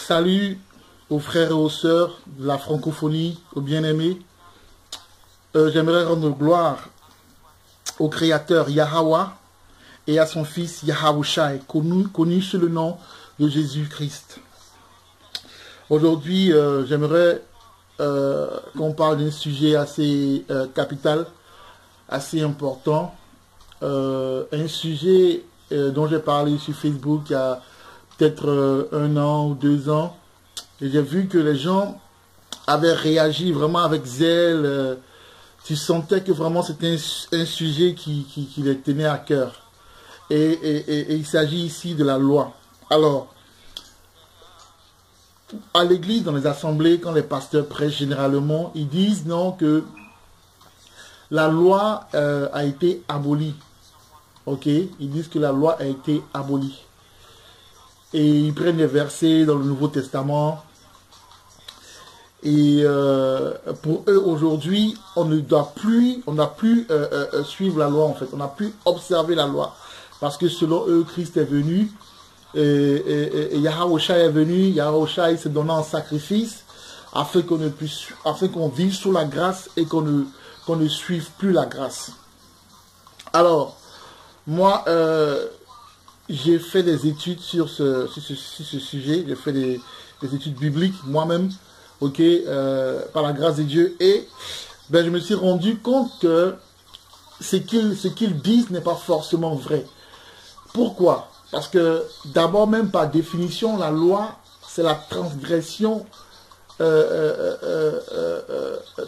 Salut aux frères et aux sœurs de la francophonie, aux bien-aimés. J'aimerais rendre gloire au Créateur Yahweh et à son Fils Yahawashi, connu sous le nom de Jésus-Christ. Aujourd'hui, j'aimerais qu'on parle d'un sujet assez capital, assez important. Un sujet dont j'ai parlé sur Facebook il y a peut-être 1 an ou 2 ans. Et j'ai vu que les gens avaient réagi vraiment avec zèle. Tu sentais que vraiment c'était un sujet qui les tenait à cœur. Et il s'agit ici de la loi. Alors, à l'église, dans les assemblées, quand les pasteurs prêchent généralement, ils disent non que la loi a été abolie. Ok? Ils disent que la loi a été abolie. Et ils prennent des versets dans le Nouveau Testament. Et pour eux, aujourd'hui, on n'a plus suivre la loi, en fait. On n'a plus observé la loi. Parce que selon eux, Christ est venu. Et Yahawashi est venu. Yahawashi s'est donné en sacrifice afin qu'on vive sous la grâce et qu'on ne suive plus la grâce. Alors, moi, j'ai fait des études sur ce sujet. J'ai fait des études bibliques moi-même. Ok, par la grâce de Dieu, et ben, je me suis rendu compte que ce qu'ils disent n'est pas forcément vrai. Pourquoi? Parce que d'abord, même par définition, la loi, c'est la transgression,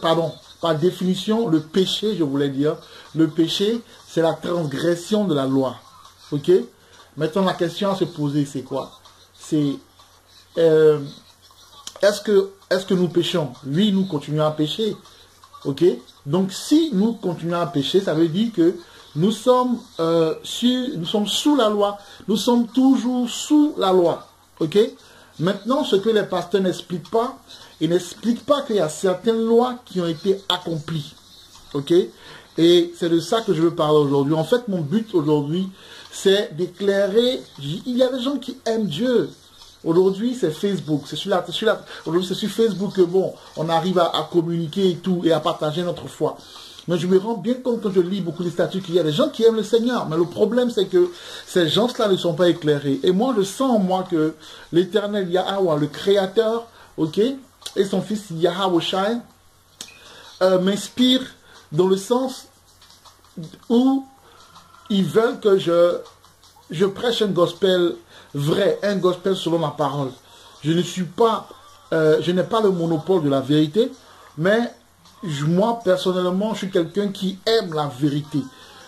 pardon, par définition, le péché, je voulais dire, le péché, c'est la transgression de la loi. Ok? Maintenant, la question à se poser, c'est quoi? C'est est-ce que nous péchons? Oui, nous continuons à pécher. Ok? Donc, si nous continuons à pécher, ça veut dire que nous sommes sous la loi. Nous sommes toujours sous la loi. Ok? Maintenant, ce que les pasteurs n'expliquent pas, ils n'expliquent pas qu'il y a certaines lois qui ont été accomplies. Ok? Et c'est de ça que je veux parler aujourd'hui. En fait, mon but aujourd'hui, c'est d'éclairer. Il y a des gens qui aiment Dieu. Aujourd'hui, c'est Facebook. Aujourd'hui, c'est sur Facebook que bon, on arrive à communiquer et tout, et à partager notre foi. Mais je me rends bien compte quand je lis beaucoup de statuts qu'il y a des gens qui aiment le Seigneur. Mais le problème, c'est que ces gens-là ne sont pas éclairés. Et moi, je sens en moi que l'Éternel Yahweh, le Créateur, ok, et son Fils Yahawashi, m'inspire dans le sens où ils veulent que je prêche un gospel vrai, un gospel selon la parole. Je n'ai pas le monopole de la vérité, mais moi, personnellement, je suis quelqu'un qui aime la vérité.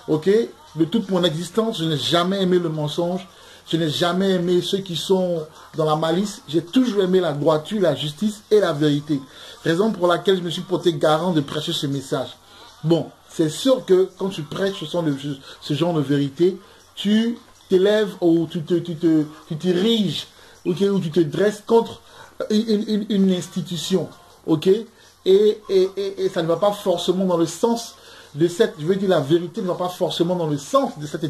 Ok? De toute mon existence, je n'ai jamais aimé le mensonge. Je n'ai jamais aimé ceux qui sont dans la malice. J'ai toujours aimé la droiture, la justice et la vérité. Raison pour laquelle je me suis porté garant de prêcher ce message. Bon, c'est sûr que quand tu prêches ce genre de vérité, tu t'élèves ou tu t'ériges, okay, ou tu te dresses contre une institution. Ok? Et ça ne va pas forcément dans le sens de cette, je veux dire, la vérité ne va pas forcément dans le sens de cette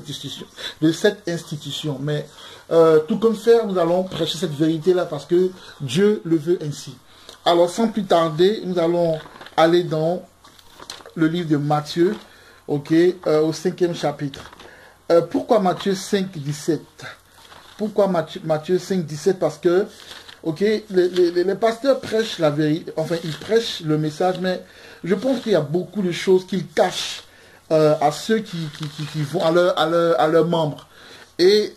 institution. Mais tout comme faire, nous allons prêcher cette vérité-là parce que Dieu le veut ainsi. Alors, sans plus tarder, nous allons aller dans le livre de Matthieu, ok, au 5e chapitre. Pourquoi Matthieu 5, 17? Pourquoi Matthieu 5, 17? Parce que, ok, les pasteurs prêchent la vérité, enfin, ils prêchent le message, mais je pense qu'il y a beaucoup de choses qu'ils cachent à ceux qui vont à leurs membres. Et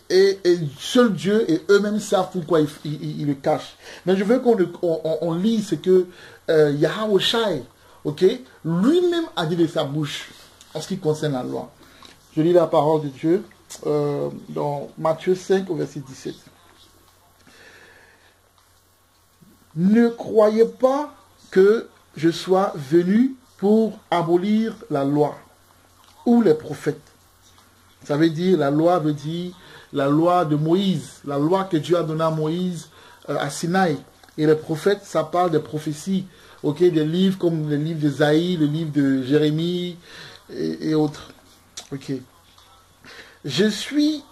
seul Dieu et eux-mêmes savent pourquoi ils le cachent. Mais je veux qu'on lise ce que Yahawashi, ok, lui-même a dit de sa bouche en ce qui concerne la loi. Je lis la parole de Dieu dans Matthieu 5 au verset 17. Ne croyez pas que je sois venu pour abolir la loi ou les prophètes. Ça veut dire, la loi veut dire la loi de Moïse, la loi que Dieu a donnée à Moïse à Sinaï. Et les prophètes, ça parle des prophéties, ok, des livres comme le livre d'Ésaïe, le livre de Jérémie et autres. Ok. Je suis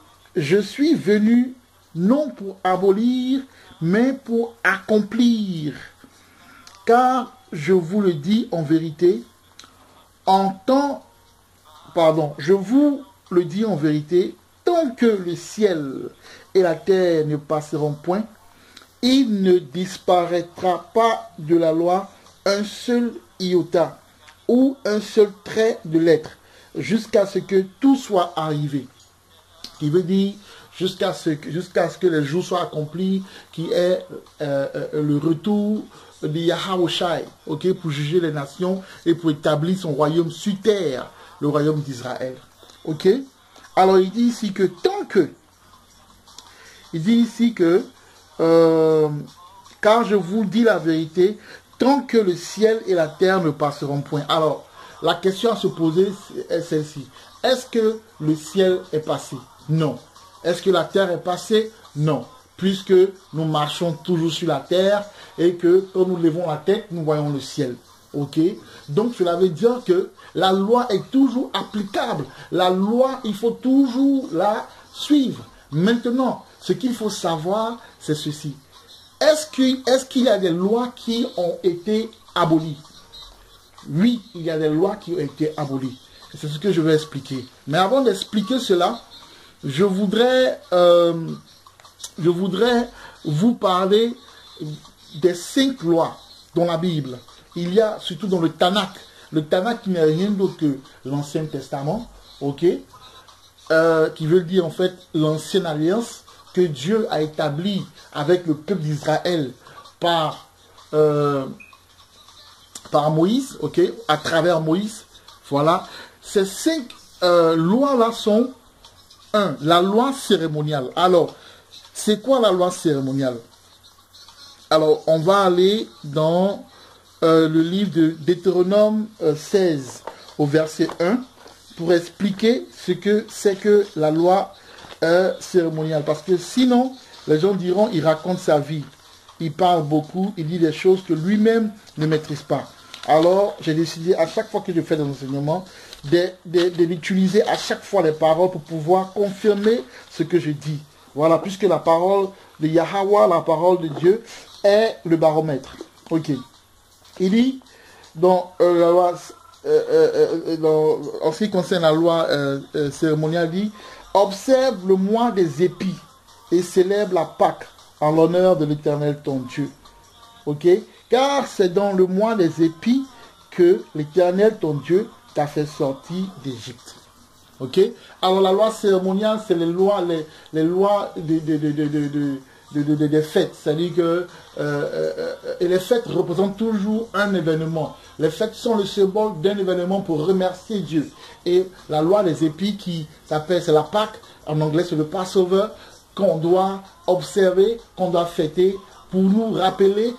venu non pour abolir, mais pour accomplir. Car je vous le dis en vérité, je vous le dis en vérité, tant que le ciel et la terre ne passeront point, il ne disparaîtra pas de la loi un seul iota ou un seul trait de lettre, jusqu'à ce que tout soit arrivé. Qui veut dire jusqu'à ce que les jours soient accomplis, qui est le retour de Yahawashi, ok, pour juger les nations et pour établir son royaume sur terre, le royaume d'Israël. Ok. Alors il dit ici que car je vous dis la vérité, tant que le ciel et la terre ne passeront point. Alors, la question à se poser est celle-ci. Est-ce que le ciel est passé? Non. Est-ce que la terre est passée? Non. Puisque nous marchons toujours sur la terre et que quand nous levons la tête, nous voyons le ciel. Ok? Donc, cela veut dire que la loi est toujours applicable. La loi, il faut toujours la suivre. Maintenant, ce qu'il faut savoir, c'est ceci. Est-ce qu'il y a des lois qui ont été abolies? Oui, il y a des lois qui ont été abolies. C'est ce que je vais expliquer. Mais avant d'expliquer cela, je voudrais vous parler des 5 lois dans la Bible. Il y a surtout dans le Tanakh. Le Tanakh qui n'est rien d'autre que l'Ancien Testament, ok, qui veut dire en fait l'ancienne alliance que Dieu a établie avec le peuple d'Israël par Moïse, ok, à travers Moïse. Voilà. Ces 5 lois-là sont 1. La loi cérémoniale. Alors, c'est quoi la loi cérémoniale? Alors, on va aller dans le livre de Deutéronome 16 au verset 1 pour expliquer ce que c'est que la loi cérémoniale. Parce que sinon, les gens diront, il raconte sa vie. Il parle beaucoup, il dit des choses que lui-même ne maîtrise pas. Alors, j'ai décidé à chaque fois que je fais des enseignements, d'utiliser à chaque fois les paroles pour pouvoir confirmer ce que je dis. Voilà, puisque la parole de Yahweh, la parole de Dieu, est le baromètre. Ok. Il dit, dans la loi, en ce qui concerne la loi cérémoniale, il dit, observe le mois des épis et célèbre la Pâque en l'honneur de l'Éternel ton Dieu. Ok? Car c'est dans le mois des épis que l'Éternel ton Dieu t'a fait sortir d'Égypte. Ok? Alors la loi cérémoniale, c'est les lois des fêtes. C'est-à-dire que et les fêtes représentent toujours un événement. Les fêtes sont le symbole d'un événement pour remercier Dieu. Et la loi des épis qui s'appelle, c'est la Pâque, en anglais c'est le Passover, qu'on doit observer, qu'on doit fêter pour nous rappeler,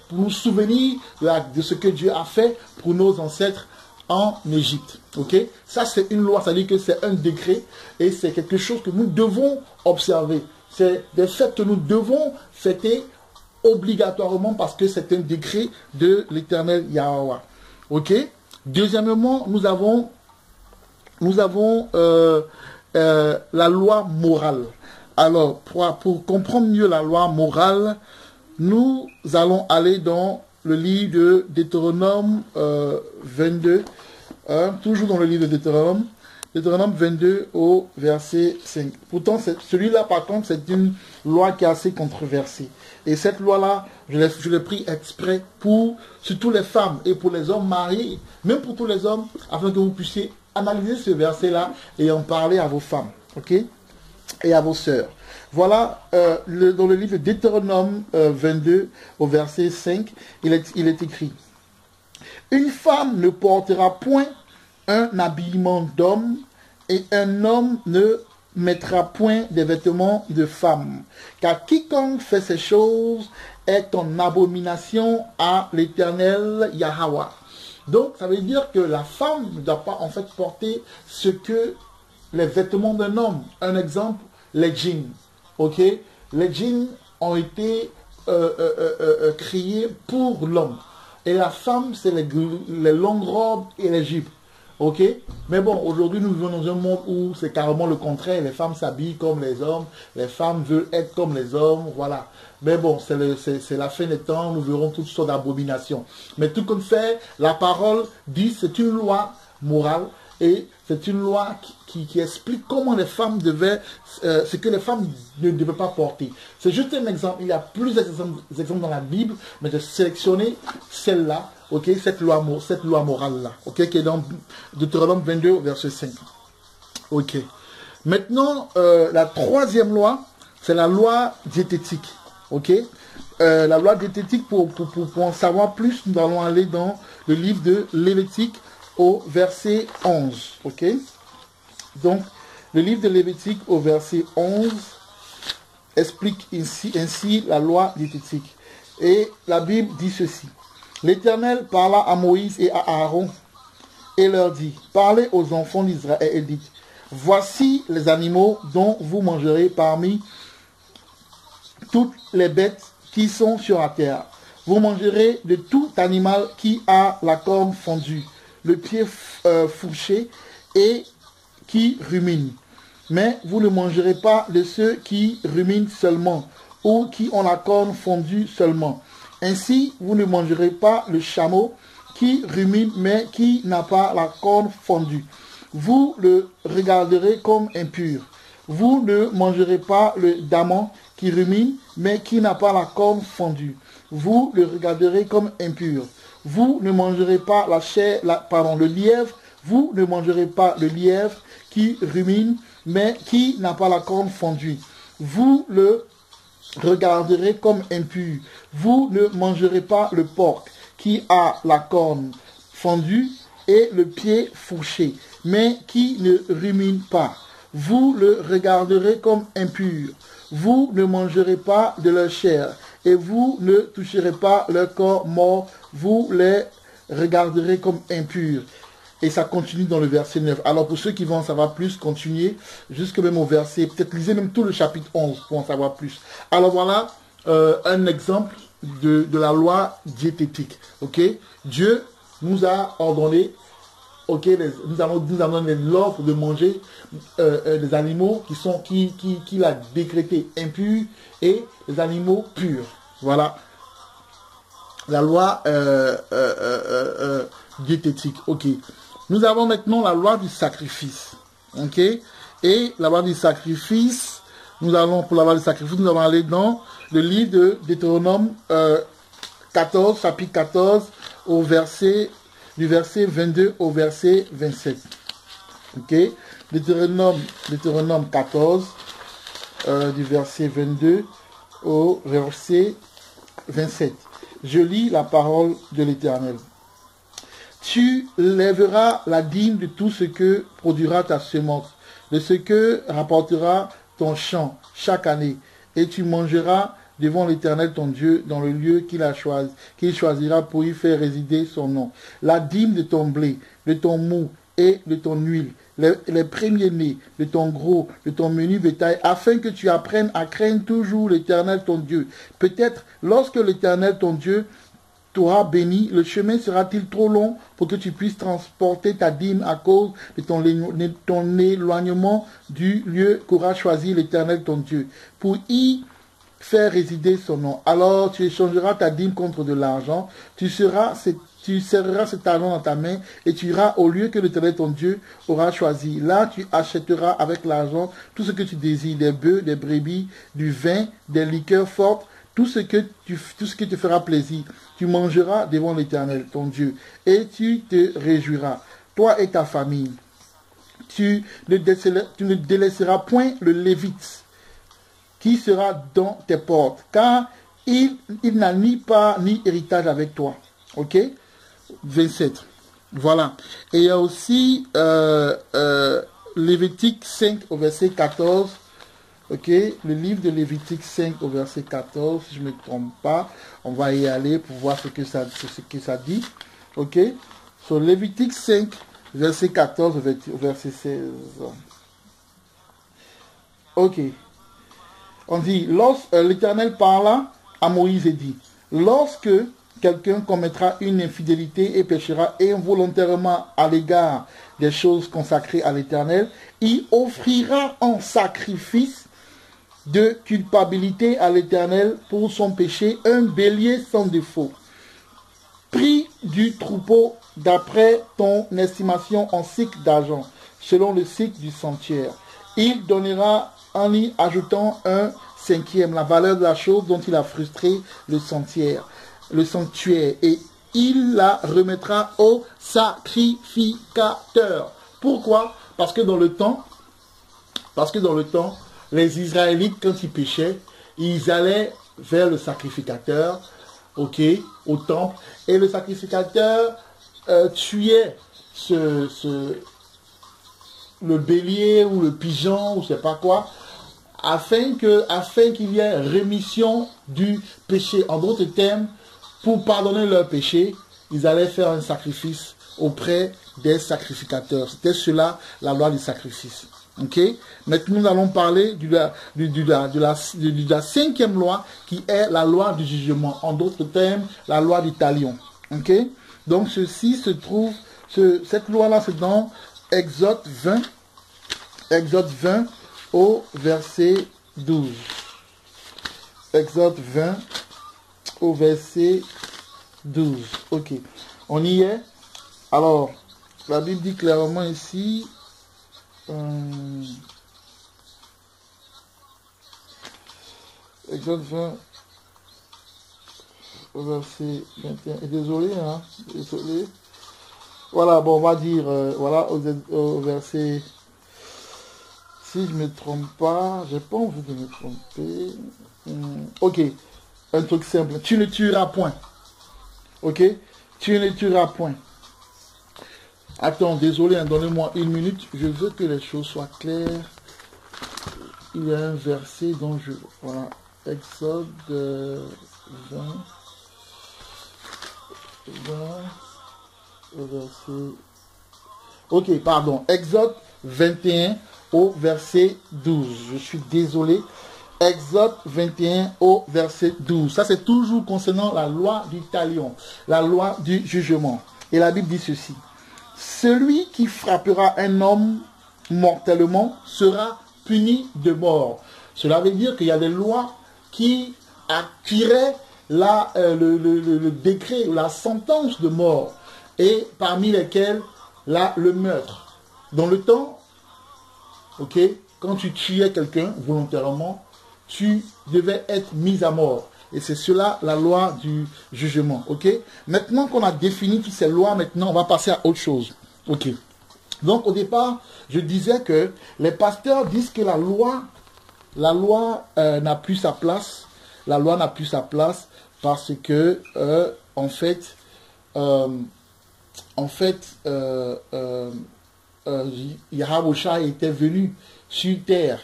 pour nous souvenir de ce que Dieu a fait pour nos ancêtres en Égypte. Ok? Ça c'est une loi, c'est-à-dire que c'est un décret et c'est quelque chose que nous devons observer. C'est des fêtes que nous devons fêter obligatoirement parce que c'est un décret de l'Éternel Yahweh. Ok? Deuxièmement, nous avons la loi morale. Alors, pour comprendre mieux la loi morale, nous allons aller dans le livre de Deutéronome 22, toujours dans le livre de Deutéronome 22 au verset 5. Pourtant, celui-là, par contre, c'est une loi qui est assez controversée. Et cette loi-là, je l'ai pris exprès pour surtout les femmes et pour les hommes mariés, même pour tous les hommes, afin que vous puissiez analyser ce verset-là et en parler à vos femmes, ok, et à vos sœurs. Voilà, dans le livre de Deutéronome 22 au verset 5, il est écrit: une femme ne portera point un habillement d'homme, et un homme ne mettra point des vêtements de femme. Car quiconque fait ces choses est en abomination à l'Éternel Yahweh. Donc, ça veut dire que la femme ne doit pas en fait porter ce que les vêtements d'un homme. Un exemple, les jeans. Ok? Les jeans ont été créés pour l'homme. Et la femme, c'est les longues robes et les jupes. Ok? Mais bon, aujourd'hui, nous vivons dans un monde où c'est carrément le contraire. Les femmes s'habillent comme les hommes. Les femmes veulent être comme les hommes. Voilà. Mais bon, c'est la fin des temps. Nous verrons toutes sortes d'abominations. Mais tout comme fait, la parole dit, c'est une loi morale. Et c'est une loi qui explique comment les femmes devaient, ce que les femmes ne devaient pas porter. C'est juste un exemple. Il y a plusieurs exemples dans la Bible, mais j'ai sélectionné celle-là, ok, cette loi morale-là, ok, qui est dans Deutéronome 22, verset 5. Ok. Maintenant, la troisième loi, c'est la loi diététique, ok. La loi diététique, pour en savoir plus, nous allons aller dans le livre de Lévitique, au verset 11, ok? Donc, le livre de Lévitique au verset 11 explique ainsi la loi diététique. Et la Bible dit ceci. L'Éternel parla à Moïse et à Aaron et leur dit, parlez aux enfants d'Israël et dites, voici les animaux dont vous mangerez parmi toutes les bêtes qui sont sur la terre. Vous mangerez de tout animal qui a la corne fendue, le pied fourché et qui rumine. Mais vous ne mangerez pas de ceux qui ruminent seulement ou qui ont la corne fondue seulement. Ainsi, vous ne mangerez pas le chameau qui rumine mais qui n'a pas la corne fondue. Vous le regarderez comme impur. Vous ne mangerez pas le daman qui rumine mais qui n'a pas la corne fondue. Vous le regarderez comme impur. Vous ne mangerez pas le lièvre, vous ne mangerez pas le lièvre qui rumine, mais qui n'a pas la corne fondue. Vous le regarderez comme impur. Vous ne mangerez pas le porc qui a la corne fondue et le pied fourché, mais qui ne rumine pas. Vous le regarderez comme impur. Vous ne mangerez pas de leur chair, et vous ne toucherez pas leur corps mort, vous les regarderez comme impurs. Et ça continue dans le verset 9. Alors pour ceux qui vont en savoir plus, continuez jusque même au verset, peut-être lisez même tout le chapitre 11 pour en savoir plus. Alors voilà un exemple de la loi diététique. Ok? Dieu nous a ordonné, ok, nous allons donner l'ordre de manger des animaux qu'il a décrétés impurs et des animaux purs. Voilà la loi diététique. Ok. Nous avons maintenant la loi du sacrifice. Ok. Et la loi du sacrifice, pour la loi du sacrifice, nous allons aller dans le livre de Deutéronome 14, chapitre 14, du verset 22 au verset 27. Ok. Deutéronome 14, du verset 22 au verset 27. Je lis la parole de l'Éternel. Tu lèveras la dîme de tout ce que produira ta semence, de ce que rapportera ton champ chaque année, et tu mangeras devant l'Éternel ton Dieu dans le lieu qu'il choisira pour y faire résider son nom. La dîme de ton blé, de ton mou et de ton huile, les premiers-nés de ton gros, de ton menu bétail, afin que tu apprennes à craindre toujours l'Éternel ton Dieu. Peut-être lorsque l'Éternel ton Dieu t'aura béni, le chemin sera-t-il trop long pour que tu puisses transporter ta dîme à cause de ton éloignement du lieu qu'aura choisi l'Éternel ton Dieu, pour y faire résider son nom. Alors tu échangeras ta dîme contre de l'argent, tu serreras cet argent dans ta main et tu iras au lieu que l'Éternel ton Dieu aura choisi. Là tu achèteras avec l'argent tout ce que tu désires, des bœufs, des brebis, du vin, des liqueurs fortes, tout ce qui te fera plaisir. Tu mangeras devant l'Éternel ton Dieu et tu te réjouiras, toi et ta famille. Tu ne délaisseras point le Lévite qui sera dans tes portes, car il n'a ni part ni héritage avec toi. Ok? 27. Voilà. Et il y a aussi Lévitique 5 au verset 14. Ok? Le livre de Lévitique 5 au verset 14, si je ne me trompe pas. On va y aller pour voir ce que ça dit. Ok? Sur Lévitique 5, verset 14 au verset 16. Ok. On dit, l'Éternel parla à Moïse et dit, lorsque quelqu'un commettra une infidélité et péchera involontairement à l'égard des choses consacrées à l'Éternel, il offrira en sacrifice de culpabilité à l'Éternel pour son péché un bélier sans défaut, prix du troupeau d'après ton estimation en cycle d'argent, selon le cycle du sanctuaire. Il donnera en y ajoutant un cinquième la valeur de la chose dont il a frustré le sanctuaire, et il la remettra au sacrificateur. Pourquoi? Parce que dans le temps, les Israélites, quand ils péchaient, ils allaient vers le sacrificateur, ok, au temple, et le sacrificateur tuait le bélier ou le pigeon ou je sais pas quoi, afin qu'il y ait rémission du péché. En d'autres termes, pour pardonner leur péché, ils allaient faire un sacrifice auprès des sacrificateurs. C'était cela la loi du sacrifice. Ok. Maintenant, nous allons parler de la cinquième loi qui est la loi du jugement. En d'autres termes, la loi du talion. Ok. Donc, ceci se trouve, cette loi-là, c'est dans Exode 20. Exode 20 au verset 12. Exode 20 au verset 12. Ok. On y est. Alors, la Bible dit clairement ici, Exode 20 au verset 21. Et désolé, hein, désolé. Voilà, bon, on va dire, voilà, au verset, si je ne me trompe pas, j'ai pas envie de me tromper. Ok, un truc simple, tu ne tueras point. Ok, tu ne tueras point. Attends, désolé, hein, donnez-moi une minute, je veux que les choses soient claires. Il y a un verset dont je... Voilà, Exode 20, verset... Ok, pardon, Exode 21 au verset 12. Je suis désolé. Exode 21 au verset 12. Ça, c'est toujours concernant la loi du talion, la loi du jugement. Et la Bible dit ceci. Celui qui frappera un homme mortellement sera puni de mort. Cela veut dire qu'il y a des lois qui attiraient le décret, la sentence de mort, et parmi lesquelles le meurtre. Dans le temps, ok, quand tu tuais quelqu'un volontairement, tu devais être mis à mort. Et c'est cela la loi du jugement. Ok. Maintenant qu'on a défini toutes ces lois, maintenant on va passer à autre chose. Ok. Donc au départ, je disais que les pasteurs disent que la loi n'a plus sa place. La loi n'a plus sa place parce que Yahweh était venu sur terre.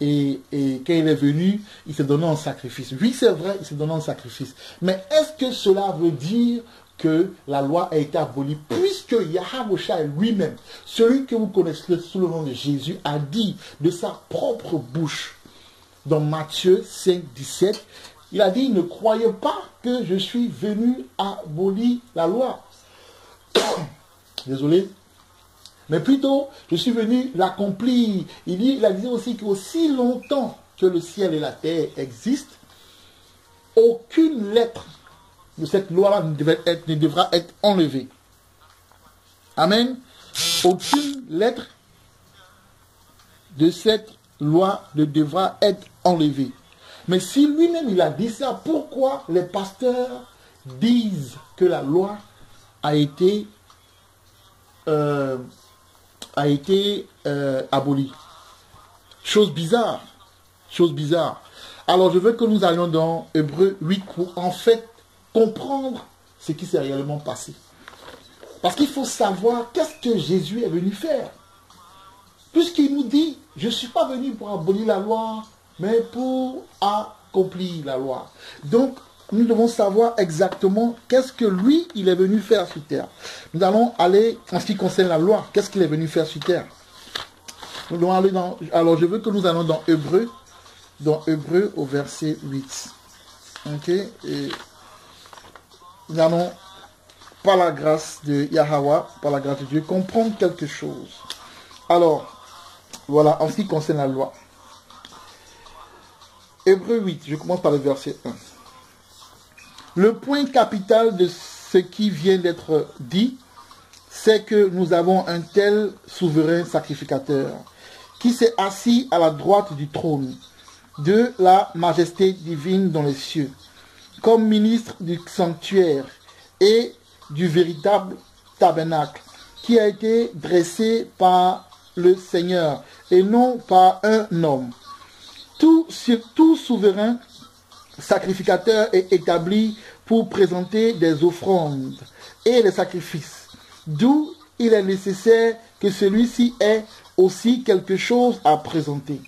Et quand il est venu, il s'est donné en sacrifice. Oui, c'est vrai, il s'est donné en sacrifice. Mais est-ce que cela veut dire que la loi a été abolie? Puisque Yahweh lui-même, celui que vous connaissez sous le nom de Jésus, a dit de sa propre bouche, dans Matthieu 5, 17, il a dit, ne croyez pas que je suis venu abolir la loi. Désolé. Mais plutôt, je suis venu l'accomplir. Il a dit aussi qu'aussi longtemps que le ciel et la terre existent, aucune lettre de cette loi-là ne devra être enlevée. Amen. Aucune lettre de cette loi ne devra être enlevée. Mais si lui-même il a dit ça, pourquoi les pasteurs disent que la loi a été aboli? Chose bizarre. Chose bizarre. Alors je veux que nous allions dans Hébreux 8 pour en fait comprendre ce qui s'est réellement passé. Parce qu'il faut savoir qu'est-ce que Jésus est venu faire. Puisqu'il nous dit, je ne suis pas venu pour abolir la loi, mais pour accomplir la loi. Donc, nous devons savoir exactement qu'est-ce que lui, il est venu faire sur terre. Nous allons aller, en ce qui concerne la loi, qu'est-ce qu'il est venu faire sur terre. Nous devons aller dans, alors je veux que nous allons dans Hébreux au verset 8. Ok, et nous allons, par la grâce de Yahweh, par la grâce de Dieu, comprendre quelque chose. Alors, voilà, en ce qui concerne la loi. Hébreux 8, je commence par le verset 1. Le point capital de ce qui vient d'être dit, c'est que nous avons un tel souverain sacrificateur qui s'est assis à la droite du trône de la majesté divine dans les cieux, comme ministre du sanctuaire et du véritable tabernacle qui a été dressé par le Seigneur et non par un homme. Tout souverain sacrificateur est établi pour présenter des offrandes et des sacrifices, d'où il est nécessaire que celui-ci ait aussi quelque chose à présenter.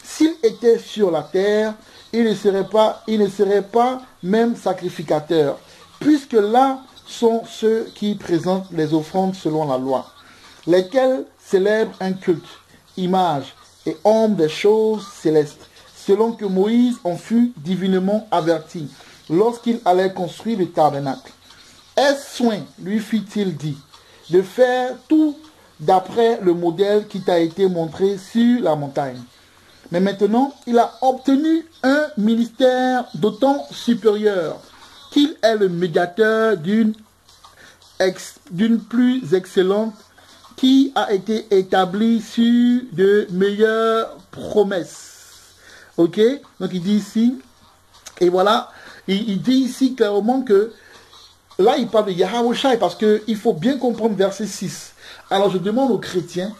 S'il était sur la terre, il ne serait pas même sacrificateur, puisque là sont ceux qui présentent les offrandes selon la loi, lesquels célèbrent un culte, image et ombre des choses célestes, selon que Moïse en fut divinement averti lorsqu'il allait construire le tabernacle. Est-ce soin, lui fit-il dit, de faire tout d'après le modèle qui t'a été montré sur la montagne. Mais maintenant, il a obtenu un ministère d'autant supérieur qu'il est le médiateur d'une plus excellente qui a été établie sur de meilleures promesses. Ok? Donc il dit ici, et voilà, il dit ici clairement que, là il parle de Yahweh parce qu'il faut bien comprendre verset 6. Alors je demande aux chrétiens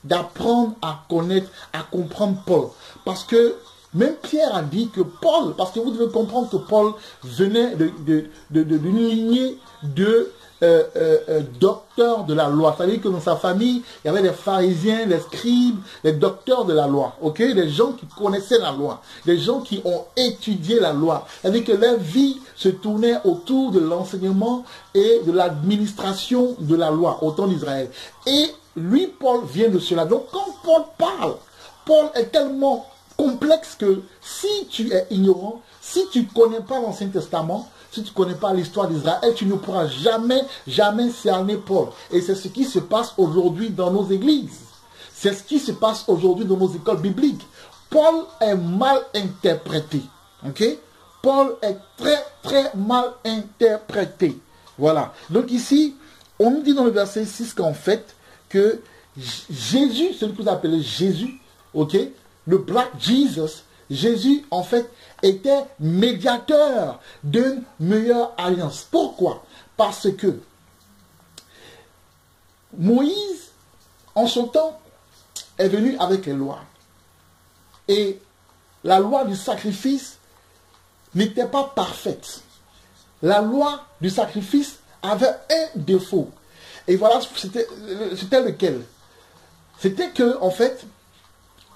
d'apprendre à connaître, à comprendre Paul. Parce que même Pierre a dit que Paul, parce que vous devez comprendre que Paul venait d'une lignée de docteurs de la loi. C'est-à-dire que dans sa famille, il y avait des pharisiens, des scribes, des docteurs de la loi. Ok, des gens qui connaissaient la loi, des gens qui ont étudié la loi. C'est-à-dire que leur vie se tournait autour de l'enseignement et de l'administration de la loi au temps d'Israël. Et lui, Paul, vient de cela. Donc, quand Paul parle, Paul est tellement complexe que si tu es ignorant, si tu ne connais pas l'Ancien Testament, si tu ne connais pas l'histoire d'Israël, tu ne pourras jamais cerner Paul. Et c'est ce qui se passe aujourd'hui dans nos églises. C'est ce qui se passe aujourd'hui dans nos écoles bibliques. Paul est mal interprété. Ok? Paul est très mal interprété. Voilà. Donc ici, on nous dit dans le verset 6 qu'en fait, que Jésus, celui que vous appelez Jésus, ok, le Black Jesus, Jésus en fait était médiateur d'une meilleure alliance. Pourquoi? Parce que Moïse, en son temps, est venu avec les lois. Et la loi du sacrifice n'était pas parfaite. La loi du sacrifice avait un défaut. Et voilà, c'était lequel? C'était que, en fait,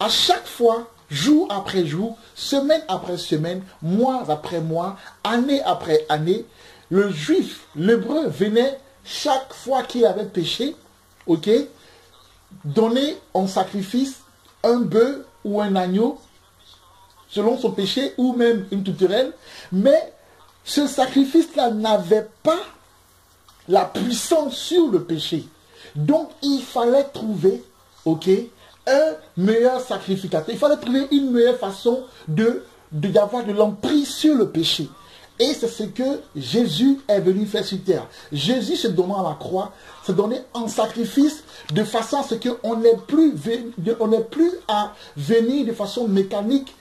à chaque fois, jour après jour, semaine après semaine, mois après mois, année après année, le juif, l'hébreu, venait chaque fois qu'il avait péché, ok, donner en sacrifice un bœuf ou un agneau, selon son péché, ou même une tourterelle, mais ce sacrifice-là n'avait pas la puissance sur le péché. Donc, il fallait trouver, ok, un meilleur sacrificateur. Il fallait trouver une meilleure façon d'avoir de l'emprise sur le péché. Et c'est ce que Jésus est venu faire sur terre. Jésus se donnant à la croix, se donnait en sacrifice de façon à ce qu'on n'ait plus à venir de façon mécanique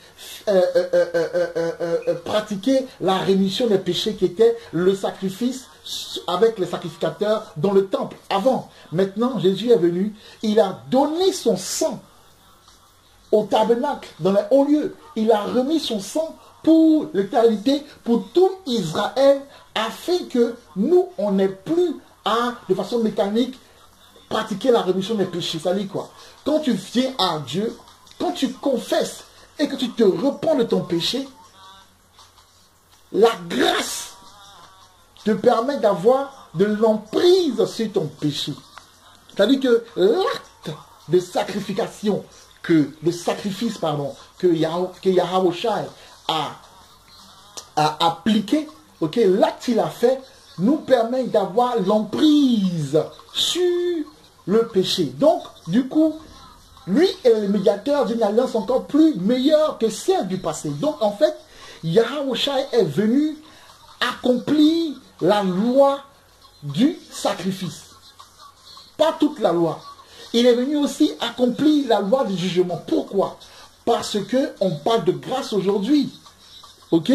pratiquer la rémission des péchés qui était le sacrifice avec les sacrificateurs dans le temple avant. Maintenant, Jésus est venu, il a donné son sang au tabernacle, dans les hauts lieux. Il a remis son sang pour l'éternité, pour tout Israël, afin que nous, on n'ait plus à, de façon mécanique, pratiquer la rémission des péchés. Ça dit quoi? Quand tu viens à Dieu, quand tu confesses et que tu te repens de ton péché, la grâce te permet d'avoir de l'emprise sur ton péché. C'est-à-dire que l'acte de sacrification, que Yahweh a appliqué, ok, l'acte qu'il a fait nous permet d'avoir l'emprise sur le péché. Donc, du coup, lui est le médiateur d'une alliance encore plus meilleure que celle du passé. Donc, en fait, Yahawashi est venu accomplir la loi du sacrifice. Pas toute la loi. Il est venu aussi accomplir la loi du jugement. Pourquoi? Parce qu'on parle de grâce aujourd'hui. Ok?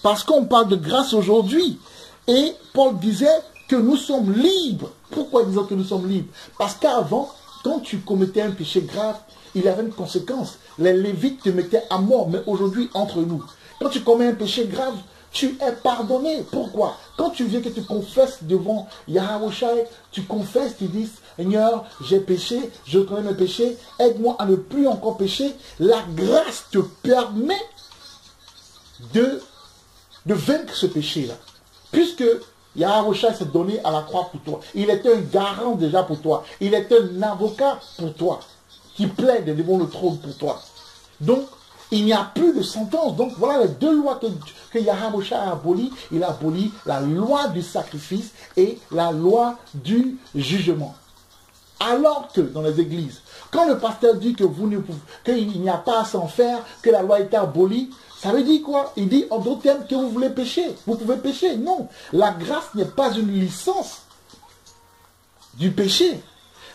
Parce qu'on parle de grâce aujourd'hui. Et Paul disait que nous sommes libres. Pourquoi disons que nous sommes libres? Parce qu'avant, quand tu commettais un péché grave, il avait une conséquence. Les Lévites te mettaient à mort. Mais aujourd'hui, entre nous, quand tu commets un péché grave, tu es pardonné. Pourquoi? Quand tu viens que tu confesses devant Yahawashi, tu confesses, tu dis, Seigneur, j'ai péché, je connais mes péchés, aide-moi à ne plus encore pécher. La grâce te permet de vaincre ce péché-là. Puisque Yahawashi s'est donné à la croix pour toi. Il est un garant déjà pour toi. Il est un avocat pour toi, qui plaide devant le trône pour toi. Donc, il n'y a plus de sentence. Donc voilà les deux lois que Yahawashi a abolies. Il a aboli la loi du sacrifice et la loi du jugement. Alors que dans les églises, quand le pasteur dit que vous ne pouvez, qu'il n'y a pas à s'en faire, que la loi a été abolie, ça veut dire quoi? Il dit en d'autres termes que vous voulez pécher. Vous pouvez pécher. Non. La grâce n'est pas une licence du péché.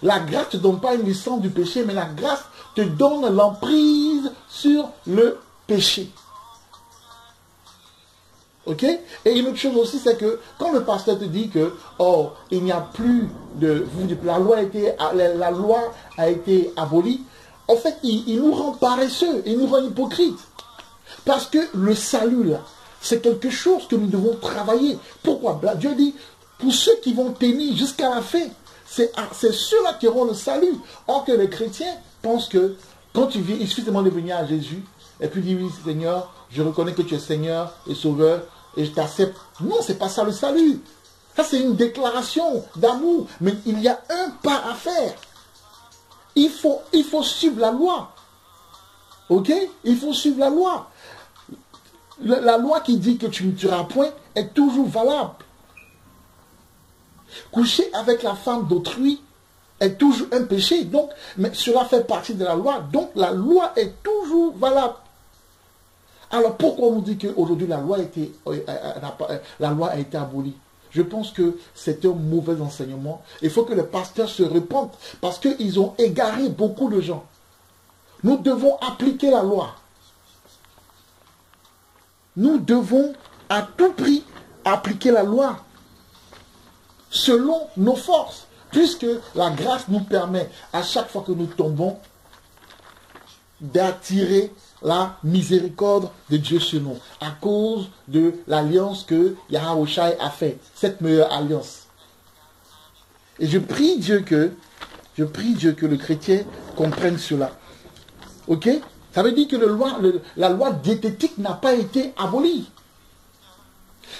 La grâce ne te donne pas une licence du péché, mais la grâce te donne l'emprise sur le péché. Ok? Et une autre chose aussi, c'est que quand le pasteur te dit que, oh, il n'y a plus de... La loi a été abolie, en fait, il nous rend paresseux, il nous rend hypocrites. Parce que le salut, là, c'est quelque chose que nous devons travailler. Pourquoi? Dieu dit, pour ceux qui vont tenir jusqu'à la fin, c'est ceux-là qui auront le salut. Or que les chrétiens pensent que quand tu viens, il suffit seulement de venir à Jésus, et puis dire, oui, Seigneur, je reconnais que tu es Seigneur et Sauveur, et je t'accepte. Non, c'est pas ça le salut. Ça, c'est une déclaration d'amour. Mais il y a un pas à faire. Il faut suivre la loi. Ok? Il faut suivre la loi. La loi qui dit que tu ne tueras point est toujours valable. Coucher avec la femme d'autrui est toujours un péché. Donc, mais cela fait partie de la loi. Donc, la loi est toujours valable. Alors, pourquoi on nous dit qu'aujourd'hui, la loi a été abolie? Je pense que c'est un mauvais enseignement. Il faut que les pasteurs se repentent parce qu'ils ont égaré beaucoup de gens. Nous devons appliquer la loi. Nous devons à tout prix appliquer la loi selon nos forces, puisque la grâce nous permet, à chaque fois que nous tombons, d'attirer la miséricorde de Dieu sur nous, à cause de l'alliance que Yahawashi a fait, cette meilleure alliance. Et je prie Dieu que le chrétien comprenne cela. Ok? Ça veut dire que la loi diététique n'a pas été abolie.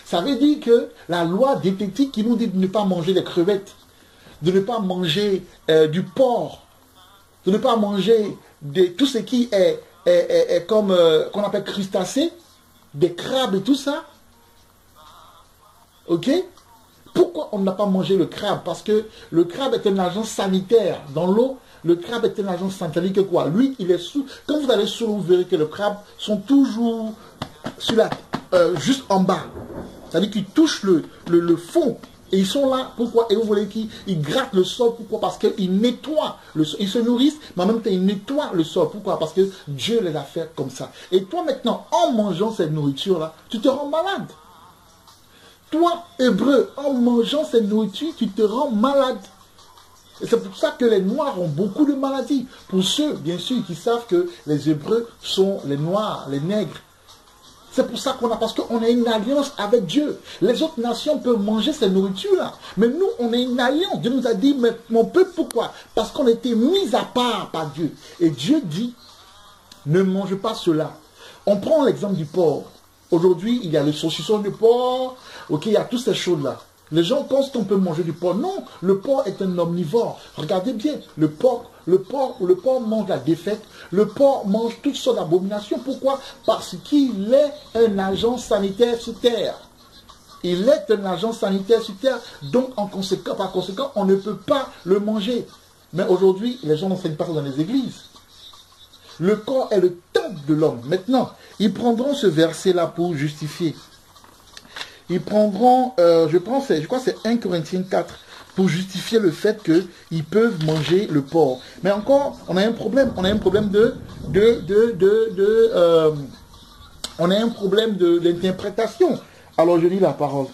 Ça veut dire que la loi diététique qui nous dit de ne pas manger des crevettes, de ne pas manger du porc, de ne pas manger tout ce qui est comme qu'on appelle crustacés, des crabes et tout ça. Ok? Pourquoi on n'a pas mangé le crabe? Parce que le crabe est un agent sanitaire. Dans l'eau, le crabe est un agent sanitaire. Que quoi? Lui, il est sous. Quand vous allez sous l'eau, vous verrez que les crabes sont toujours juste en bas. C'est-à-dire qu'ils touchent le fond. Et ils sont là. Pourquoi? Et vous voyez qu'ils grattent le sol. Pourquoi? Parce qu'ils nettoient le sol. Ils se nourrissent, mais en même temps, ils nettoient le sol. Pourquoi? Parce que Dieu les a fait comme ça. Et toi, maintenant, en mangeant cette nourriture-là, tu te rends malade. Toi, Hébreu, en mangeant cette nourriture, tu te rends malade. Et c'est pour ça que les Noirs ont beaucoup de maladies. Pour ceux, bien sûr, qui savent que les Hébreux sont les Noirs, les Nègres. C'est pour ça parce qu'on a une alliance avec Dieu. Les autres nations peuvent manger cette nourriture-là. Mais nous, on a une alliance. Dieu nous a dit, mais mon peuple, pourquoi? Parce qu'on a été mis à part par Dieu. Et Dieu dit, ne mange pas cela. On prend l'exemple du porc. Aujourd'hui, il y a le saucisson de porc. Ok, il y a toutes ces choses-là. Les gens pensent qu'on peut manger du porc. Non, le porc est un omnivore. Regardez bien, le porc mange la défaite. Le porc mange toutes sortes d'abominations. Pourquoi? Parce qu'il est un agent sanitaire sur terre. Il est un agent sanitaire sur terre. Donc, par conséquent, on ne peut pas le manger. Mais aujourd'hui, les gens n'enseignent pas ça dans les églises. Le corps est le temple de l'homme. Maintenant, ils prendront ce verset-là pour justifier. Ils prendront, je crois que c'est 1 Corinthiens 4, pour justifier le fait qu'ils peuvent manger le porc. Mais encore, on a un problème. On a un problème on a un problème d'interprétation. Alors, je lis la parole.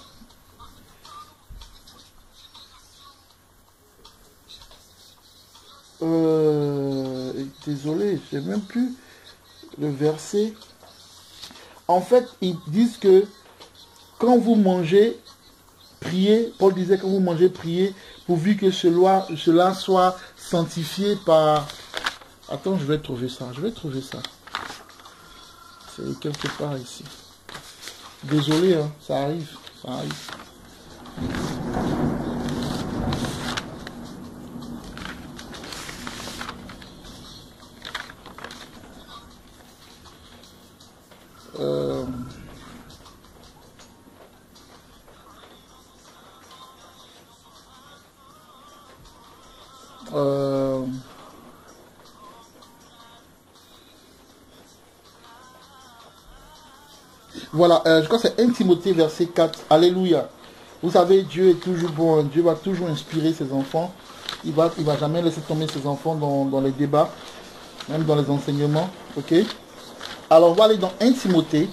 Désolé, je n'ai même plus le verset. En fait, ils disent que quand vous mangez, priez. Paul disait quand vous mangez, priez, pourvu que cela soit sanctifié par... Attends, je vais trouver ça. C'est quelque part ici. Désolé, hein, ça arrive. Voilà, je crois que c'est 1 Timothée verset 4. Alléluia. Vous savez, Dieu est toujours bon. Dieu va toujours inspirer ses enfants. Il va jamais laisser tomber ses enfants dans les débats, même dans les enseignements. Ok. Alors, on va aller dans 1 Timothée.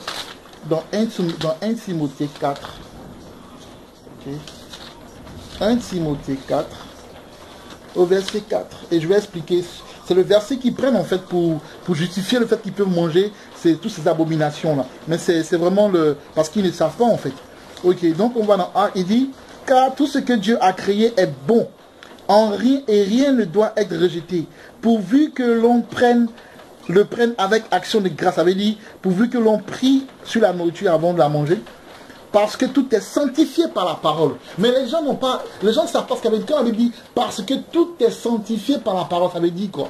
Dans 1 Timothée 4. Ok. 1 Timothée 4. Au verset 4. Et je vais expliquer. C'est le verset qu'ils prennent en fait pour justifier le fait qu'ils peuvent manger toutes ces abominations là. Mais c'est vraiment parce qu'ils ne savent pas en fait. Ok, donc on va dans A, il dit, car tout ce que Dieu a créé est bon. En rien et rien ne doit être rejeté. Pourvu que l'on le prenne avec action de grâce. Ça veut dire, pourvu que l'on prie sur la nourriture avant de la manger. Parce que tout est sanctifié par la parole. Mais les gens ne savent pas ce qu'avait dit. Quand on avait dit, parce que tout est sanctifié par la parole, ça veut dire quoi?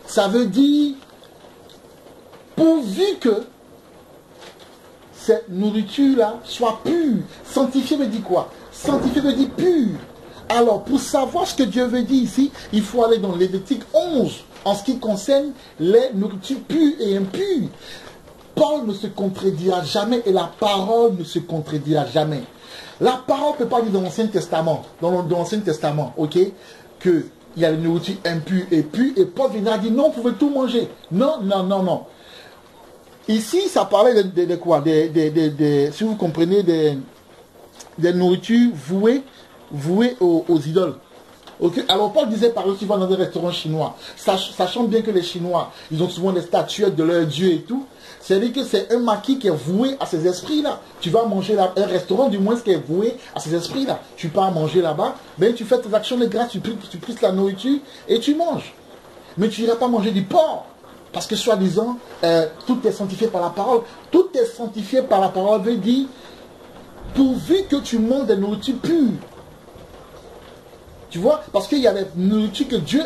Ça veut dire, pourvu que cette nourriture-là soit pure. Sanctifié veut dire quoi? Sanctifié veut dire pur. Alors, pour savoir ce que Dieu veut dire ici, il faut aller dans Lévitique 11, en ce qui concerne les nourritures pures et impures. Paul ne se contredira jamais et la parole ne se contredira jamais. La parole ne peut pas dire dans l'Ancien Testament, ok, qu'il y a une nourriture impure et pure, et Paul viendra dire non, vous pouvez tout manger. Non, non, non, non. Ici, ça parlait de quoi? Si vous comprenez, des nourritures vouées aux idoles. Okay. Alors Paul disait par exemple, tu vas dans un restaurant chinois, sachant bien que les Chinois, ils ont souvent des statuettes de leur dieu et tout. C'est-à-dire que c'est un maquis qui est voué à ces esprits-là. Tu vas manger là, un restaurant du moins qui est voué à ces esprits-là. Tu pars manger là-bas, mais tu fais tes actions de grâce, tu prises la nourriture et tu manges. Mais tu n'iras pas manger du porc. Parce que soi-disant, tout est sanctifié par la parole. Tout est sanctifié par la parole veut dire, pourvu que tu manges des nourritures pures. Tu vois, parce qu'il y a des nourritures que Dieu...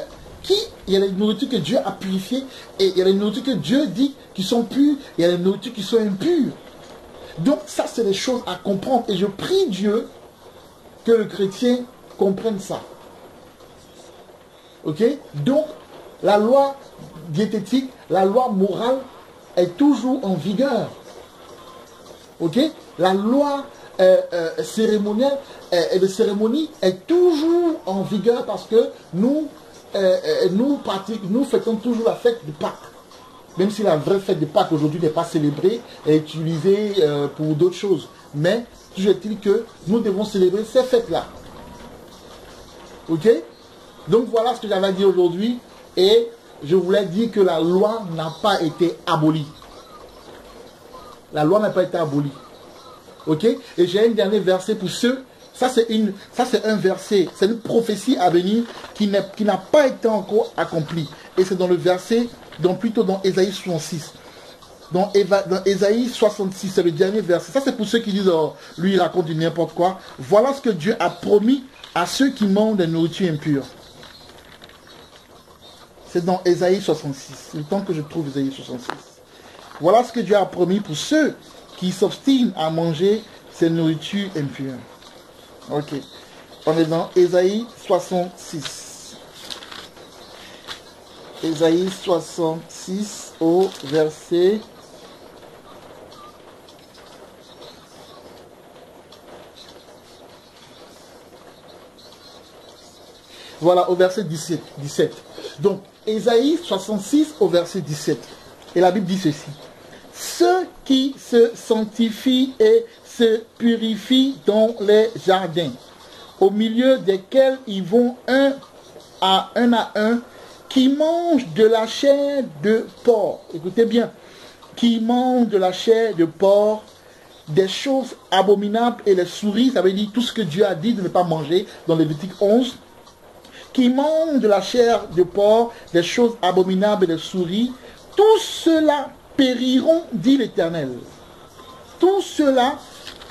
Il y a des nourritures que Dieu a purifiées et il y a des nourritures que Dieu dit qui sont pures, il y a des nourritures qui sont impures. Donc ça, c'est des choses à comprendre. Et je prie Dieu que le chrétien comprenne ça. Ok? Donc, la loi diététique, la loi morale est toujours en vigueur. Ok? La loi cérémonielle et de cérémonie est toujours en vigueur parce que nous fêtons toujours la fête de Pâques. Même si la vraie fête de Pâques aujourd'hui n'est pas célébrée et utilisée pour d'autres choses. Mais toujours est-il que nous devons célébrer ces fêtes-là. Ok? Donc voilà ce que j'avais dit aujourd'hui. Et je voulais dire que la loi n'a pas été abolie. La loi n'a pas été abolie. Ok? Et j'ai un dernier verset pour ceux. Ça c'est un verset, c'est une prophétie à venir qui n'a pas été encore accomplie. Et c'est dans le verset, plutôt dans Ésaïe 66. Dans Ésaïe 66, c'est le dernier verset. Ça c'est pour ceux qui disent, oh, lui il raconte du n'importe quoi. Voilà ce que Dieu a promis à ceux qui mangent des nourritures impures. C'est dans Ésaïe 66. C'est le temps que je trouve Ésaïe 66. Voilà ce que Dieu a promis pour ceux qui s'obstinent à manger c'est nourriture impure. Ok. On est dans Ésaïe 66. Ésaïe 66 au verset... Voilà, au verset 17. Donc, Ésaïe 66 au verset 17. Et la Bible dit ceci. Ceux qui se sanctifient et se purifient dans les jardins, au milieu desquels ils vont un à un, qui mangent de la chair de porc. Écoutez bien. Qui mangent de la chair de porc, des choses abominables et les souris, ça veut dire tout ce que Dieu a dit de ne pas manger dans Lévitique 11. Qui mangent de la chair de porc, des choses abominables et des souris, tous ceux-là périront, dit l'Éternel. Tous ceux-là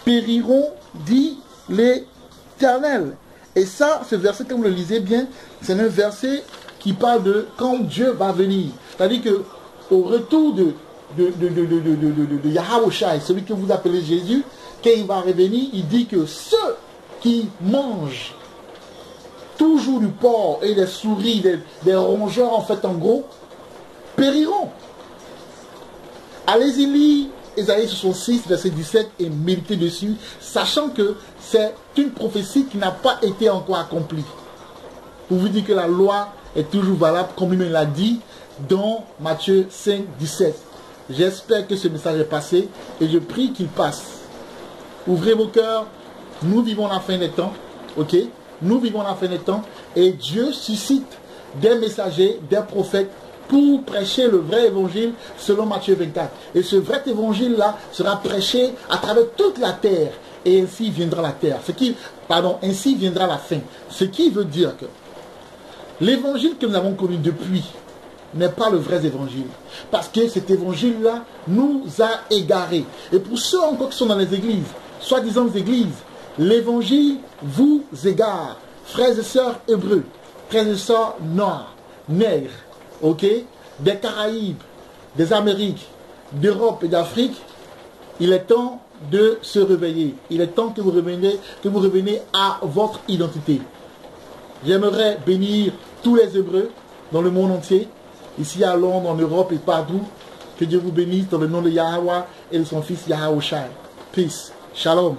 périront, dit l'Éternel. Et ça, ce verset, comme vous le lisez bien, c'est un verset qui parle de quand Dieu va venir. C'est-à-dire que au retour de Yahawashi, celui que vous appelez Jésus, quand il va revenir, il dit que ceux qui mangent toujours du porc et des souris, des rongeurs en fait en gros, périront. Allez-y lire Ésaïe 66, verset 17 et méditez dessus, sachant que c'est une prophétie qui n'a pas été encore accomplie. Pour vous dire que la loi est toujours valable, comme lui-même l'a dit dans Matthieu 5, 17. J'espère que ce message est passé et je prie qu'il passe. Ouvrez vos cœurs, nous vivons la fin des temps, ok? Nous vivons la fin des temps et Dieu suscite des messagers, des prophètes pour prêcher le vrai évangile selon Matthieu 24. Et ce vrai évangile-là sera prêché à travers toute la terre. Et ainsi viendra la terre. Ainsi viendra la fin. Ce qui veut dire que l'évangile que nous avons connu depuis n'est pas le vrai évangile. Parce que cet évangile-là nous a égarés. Et pour ceux encore qui sont dans les églises, soi-disant les églises, l'évangile vous égare. Frères et sœurs hébreux, frères et sœurs noirs, nègres, ok, des Caraïbes, des Amériques, d'Europe et d'Afrique, il est temps de se réveiller. Il est temps que vous reveniez à votre identité. J'aimerais bénir tous les Hébreux dans le monde entier, ici à Londres, en Europe et partout. Que Dieu vous bénisse dans le nom de Yahweh et de son fils Yahawashi. Peace. Shalom.